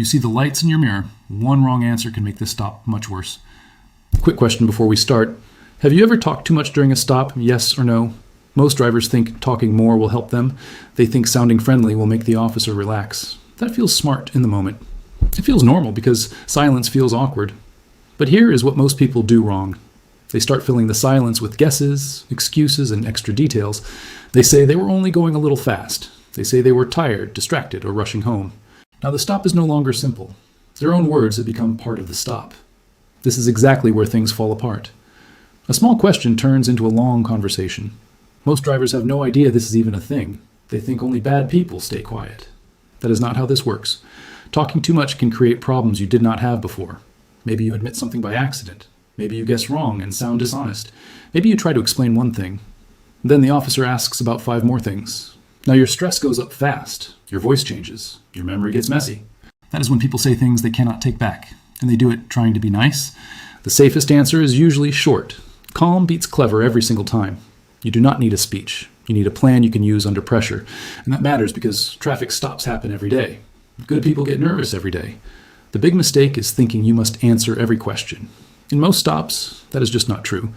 You see the lights in your mirror. One wrong answer can make this stop much worse. Quick question before we start. Have you ever talked too much during a stop? Yes or no? Most drivers think talking more will help them. They think sounding friendly will make the officer relax. That feels smart in the moment. It feels normal because silence feels awkward. But here is what most people do wrong. They start filling the silence with guesses, excuses, and extra details. They say they were only going a little fast. They say they were tired, distracted, or rushing home. Now the stop is no longer simple. Their own words have become part of the stop. This is exactly where things fall apart. A small question turns into a long conversation. Most drivers have no idea this is even a thing. They think only bad people stay quiet. That is not how this works. Talking too much can create problems you did not have before. Maybe you admit something by accident. Maybe you guess wrong and sound dishonest. Maybe you try to explain one thing. Then the officer asks about 5 more things. Now your stress goes up fast. Your voice changes. Your memory gets messy. That is when people say things they cannot take back, and they do it trying to be nice. The safest answer is usually short. Calm beats clever every single time. You do not need a speech. You need a plan you can use under pressure. And that matters because traffic stops happen every day. Good people get nervous every day. The big mistake is thinking you must answer every question. In most stops, that is just not true.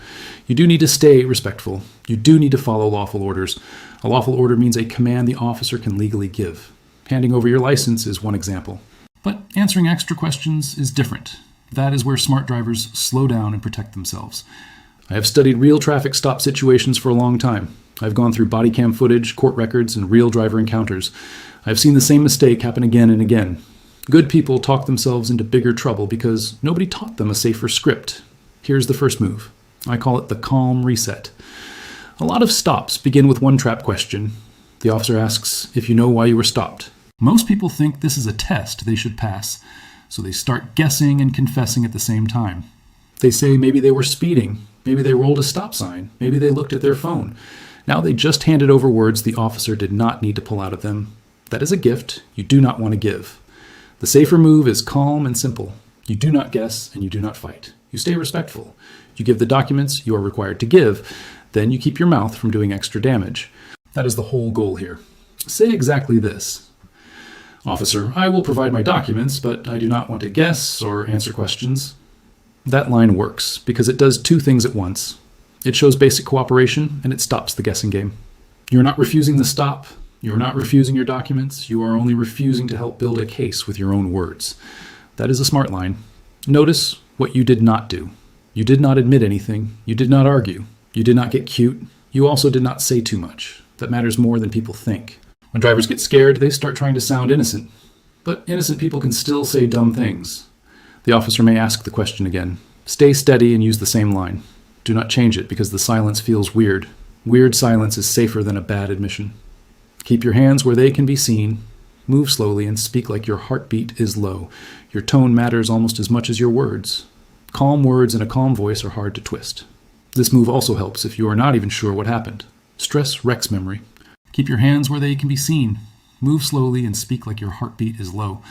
You do need to stay respectful. You do need to follow lawful orders. A lawful order means a command the officer can legally give. Handing over your license is one example. But answering extra questions is different. That is where smart drivers slow down and protect themselves. I have studied real traffic stop situations for a long time. I've gone through body cam footage, court records, and real driver encounters. I've seen the same mistake happen again and again. Good people talk themselves into bigger trouble because nobody taught them a safer script. Here's the first move. I call it the calm reset. A lot of stops begin with one trap question. The officer asks if you know why you were stopped. Most people think this is a test they should pass, so they start guessing and confessing at the same time. They say maybe they were speeding, maybe they rolled a stop sign, maybe they looked at their phone. Now they just handed over words the officer did not need to pull out of them. That is a gift you do not want to give. The safer move is calm and simple. You do not guess and you do not fight. You stay respectful. You give the documents you are required to give. Then you keep your mouth from doing extra damage. That is the whole goal here. Say exactly this. Officer, I will provide my documents, but I do not want to guess or answer questions. That line works because it does 2 things at once. It shows basic cooperation and it stops the guessing game. You're not refusing the stop. You're not refusing your documents. You are only refusing to help build a case with your own words. That is a smart line. Notice what you did not do. You did not admit anything. You did not argue. You did not get cute. You also did not say too much. That matters more than people think. When drivers get scared, they start trying to sound innocent. But innocent people can still say dumb things. The officer may ask the question again. Stay steady and use the same line. Do not change it because the silence feels weird. Weird silence is safer than a bad admission. Keep your hands where they can be seen. Move slowly and speak like your heartbeat is low. Your tone matters almost as much as your words. Calm words in a calm voice are hard to twist. This move also helps if you are not even sure what happened. Stress wrecks memory. Keep your hands where they can be seen. Move slowly and speak like your heartbeat is low.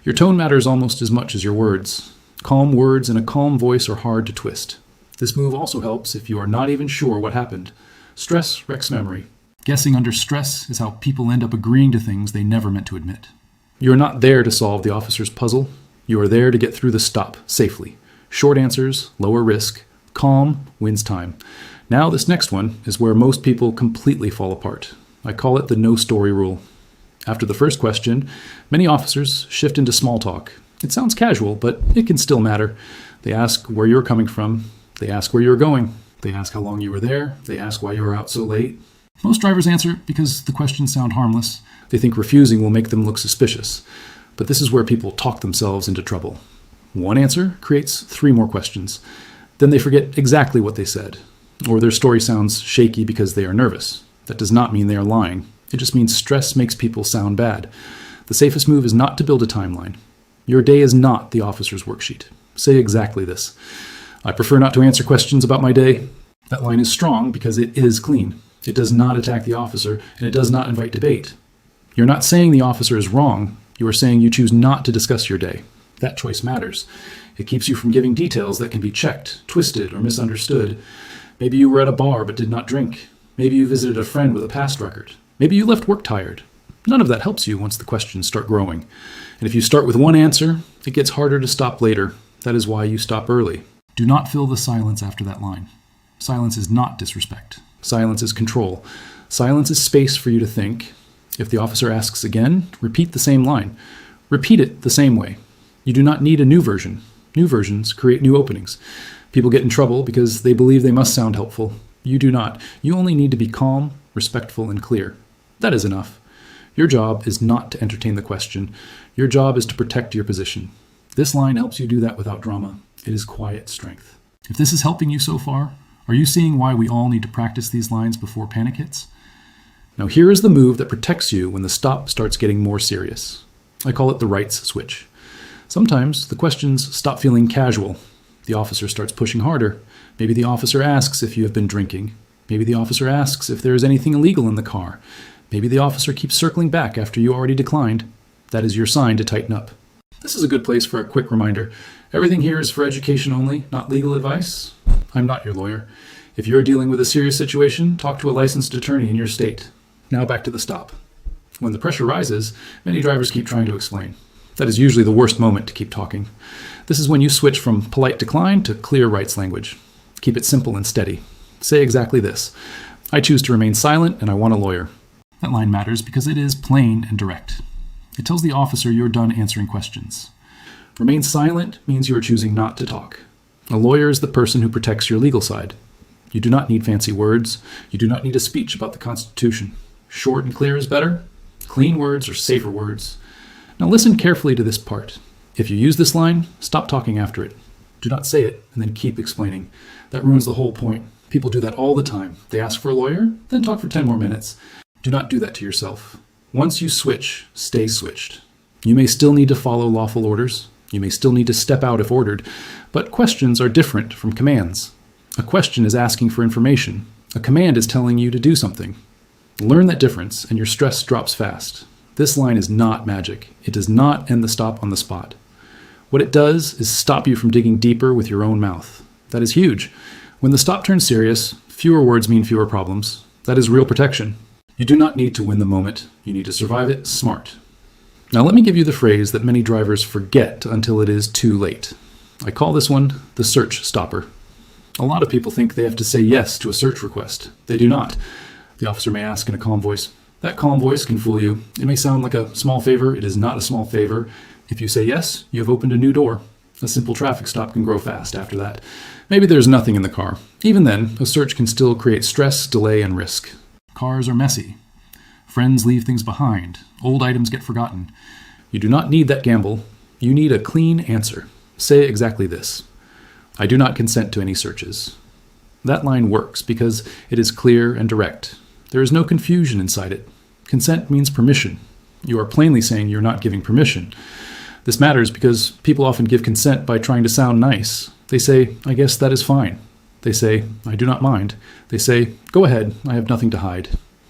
Your tone matters almost as much as your words. Calm words in a calm voice are hard to twist. This move also helps if you are not even sure what happened. Stress wrecks memory. Guessing under stress is how people end up agreeing to things they never meant to admit. You are not there to solve the officer's puzzle. You are there to get through the stop safely. Short answers, lower risk. Calm wins time. Now this next one is where most people completely fall apart. I call it the no story rule. After the first question, many officers shift into small talk. It sounds casual, but it can still matter. They ask where you're coming from. They ask where you're going. They ask how long you were there. They ask why you were out so late. Most drivers answer because the questions sound harmless. They think refusing will make them look suspicious. But this is where people talk themselves into trouble. One answer creates 3 more questions. Then they forget exactly what they said. Or their story sounds shaky because they are nervous. That does not mean they are lying. It just means stress makes people sound bad. The safest move is not to build a timeline. Your day is not the officer's worksheet. Say exactly this. I prefer not to answer questions about my day. That line is strong because it is clean. It does not attack the officer, and it does not invite debate. You're not saying the officer is wrong. You are saying you choose not to discuss your day. That choice matters. It keeps you from giving details that can be checked, twisted, or misunderstood. Maybe you were at a bar but did not drink. Maybe you visited a friend with a past record. Maybe you left work tired. None of that helps you once the questions start growing. And if you start with one answer, it gets harder to stop later. That is why you stop early. Do not fill the silence after that line. Silence is not disrespect. Silence is control. Silence is space for you to think. If the officer asks again, repeat the same line. Repeat it the same way. You do not need a new version. New versions create new openings. People get in trouble because they believe they must sound helpful. You do not. You only need to be calm, respectful, and clear. That is enough. Your job is not to entertain the question. Your job is to protect your position. This line helps you do that without drama. It is quiet strength. If this is helping you so far, are you seeing why we all need to practice these lines before panic hits? Now here is the move that protects you when the stop starts getting more serious. I call it the rights switch. Sometimes the questions stop feeling casual. The officer starts pushing harder. Maybe the officer asks if you have been drinking. Maybe the officer asks if there is anything illegal in the car. Maybe the officer keeps circling back after you already declined. That is your sign to tighten up. This is a good place for a quick reminder. Everything here is for education only, not legal advice. I'm not your lawyer. If you're dealing with a serious situation, talk to a licensed attorney in your state. Now back to the stop. When the pressure rises, many drivers keep trying to explain. That is usually the worst moment to keep talking. This is when you switch from polite decline to clear rights language. Keep it simple and steady. Say exactly this. I choose to remain silent and I want a lawyer. That line matters because it is plain and direct. It tells the officer you're done answering questions. Remain silent means you are choosing not to talk. A lawyer is the person who protects your legal side. You do not need fancy words. You do not need a speech about the Constitution. Short and clear is better. Clean words are safer words. Now listen carefully to this part. If you use this line, stop talking after it. Do not say it and then keep explaining. That ruins the whole point. People do that all the time. They ask for a lawyer, then talk for 10 more minutes. Do not do that to yourself. Once you switch, stay switched. You may still need to follow lawful orders. You may still need to step out if ordered, but questions are different from commands. A question is asking for information. A command is telling you to do something. Learn that difference and your stress drops fast. This line is not magic. It does not end the stop on the spot. What it does is stop you from digging deeper with your own mouth. That is huge. When the stop turns serious, fewer words mean fewer problems. That is real protection. You do not need to win the moment. You need to survive it smart. Now let me give you the phrase that many drivers forget until it is too late. I call this one the search stopper. A lot of people think they have to say yes to a search request. They do not. The officer may ask in a calm voice. That calm voice can fool you. It may sound like a small favor. It is not a small favor. If you say yes, you have opened a new door. A simple traffic stop can grow fast after that. Maybe there's nothing in the car. Even then, a search can still create stress, delay, and risk. Cars are messy. Friends leave things behind. Old items get forgotten. You do not need that gamble. You need a clean answer. Say exactly this. I do not consent to any searches. That line works because it is clear and direct. There is no confusion inside it. Consent means permission. You are plainly saying you're not giving permission. This matters because people often give consent by trying to sound nice. They say, I guess that is fine. They say, I do not mind. They say, go ahead, I have nothing to hide.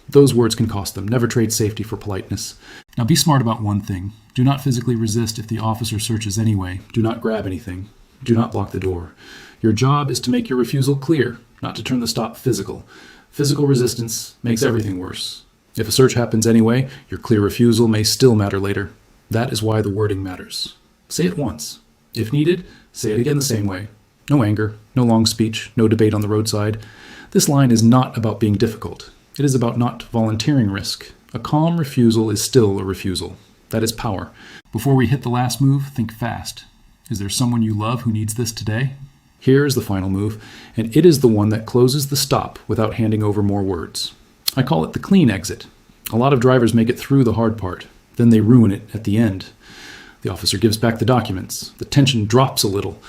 Those words can cost them. Never trade safety for politeness. Now be smart about one thing. Do not physically resist if the officer searches anyway. Do not grab anything. Do not block the door. Your job is to make your refusal clear, not to turn the stop physical. Physical resistance makes everything worse. If a search happens anyway, your clear refusal may still matter later. That is why the wording matters. Say it once. If needed, say it again the same way. No anger, no long speech, no debate on the roadside. This line is not about being difficult. It is about not volunteering risk. A calm refusal is still a refusal. That is power. Before we hit the last move, think fast. Is there someone you love who needs this today? Here is the final move, and it is the one that closes the stop without handing over more words. I call it the clean exit. A lot of drivers make it through the hard part. Then they ruin it at the end. The officer gives back the documents. The tension drops a little.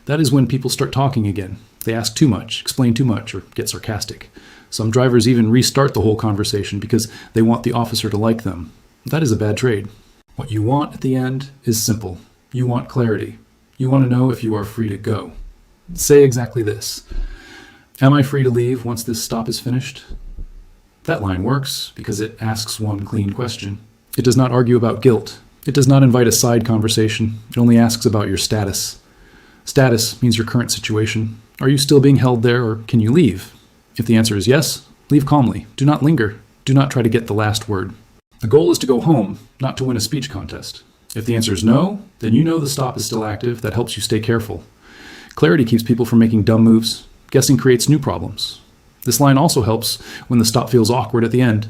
That is when people start talking again. They ask too much, explain too much, or get sarcastic. Some drivers even restart the whole conversation because they want the officer to like them. That is a bad trade. What you want at the end is simple. You want clarity. You want to know if you are free to go. Say exactly this. Am I free to leave once this stop is finished? That line works because it asks one clean question. It does not argue about guilt. It does not invite a side conversation. It only asks about your status. Status means your current situation. Are you still being held there, or can you leave? If the answer is yes, leave calmly. Do not linger. Do not try to get the last word. The goal is to go home, not to win a speech contest. If the answer is no, then you know the stop is still active. That helps you stay careful. Clarity keeps people from making dumb moves. Guessing creates new problems. This line also helps when the stop feels awkward at the end.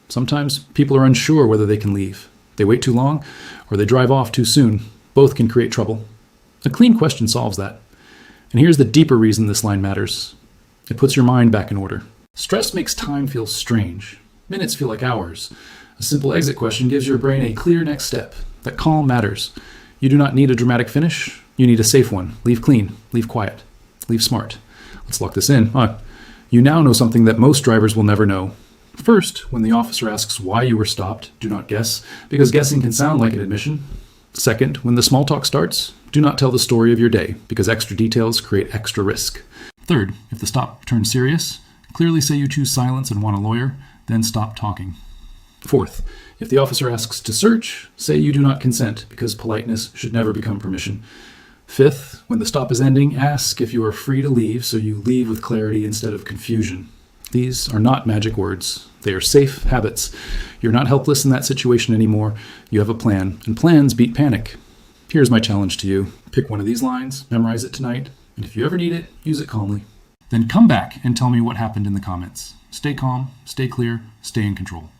Sometimes people are unsure whether they can leave. They wait too long, or they drive off too soon. Both can create trouble. A clean question solves that. And here's the deeper reason this line matters. It puts your mind back in order. Stress makes time feel strange. Minutes feel like hours. A simple exit question gives your brain a clear next step. That calm matters. You do not need a dramatic finish. You need a safe one. Leave clean. Leave quiet. Leave smart. Let's lock this in. You now know something that most drivers will never know. First, when the officer asks why you were stopped, do not guess, because guessing can sound like an admission. Second, when the small talk starts, do not tell the story of your day, because extra details create extra risk. Third, if the stop turns serious, clearly say you choose silence and want a lawyer, then stop talking. Fourth, if the officer asks to search, say you do not consent, because politeness should never become permission. Fifth, when the stop is ending, ask if you are free to leave so you leave with clarity instead of confusion. These are not magic words. They are safe habits. You're not helpless in that situation anymore. You have a plan, and plans beat panic. Here's my challenge to you. Pick one of these lines, memorize it tonight, and if you ever need it, use it calmly. Then come back and tell me what happened in the comments. Stay calm, stay clear, stay in control.